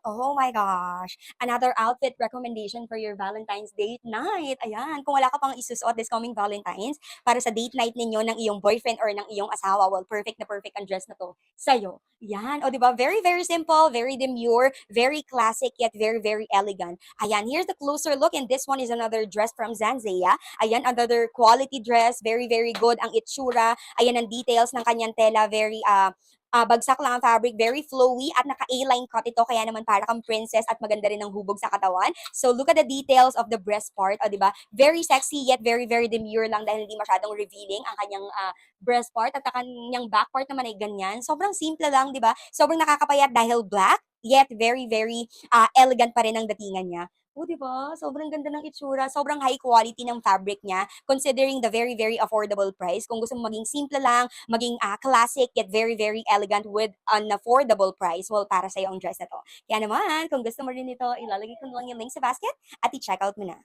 Oh my gosh! Another outfit recommendation for your Valentine's date night. Ayan, kung wala ka pang isusuot this coming Valentine's para sa date night ninyo ng iyong boyfriend or ng iyong asawa, well, perfect na perfect ang dress na 'to sa'yo. Yan, o 'di ba? Very, very simple, very demure, very classic, yet very, very elegant. Ayan, here's the closer look, and this one is another dress from Zanzea. Ayan, another quality dress, very, very good ang itsura. Ayan ang details ng kanyang tela, very, bagsak lang ang fabric, very flowy at naka A-line cut ito kaya naman para kang princess at maganda rin ang hubog sa katawan. So look at the details of the breast part, o 'di ba? Very sexy yet very very demure lang dahil hindi masyadong revealing ang kanyang breast part at ang kanyang back part naman ay ganyan. Sobrang simple lang, 'di ba? Sobrang nakakapayat dahil black yet very very elegant pa rin ang datingan niya. Oh, 'di ba? Sobrang ganda ng itsura, sobrang high quality ng fabric niya considering the very very affordable price. Kung gusto mo maging simple lang, maging classic yet very very elegant with an affordable price, well para sa ang dress na 'to. Kaya naman kung gusto mo rin ito, ilalagay ko na lang yung link sa basket at i-check out mo na.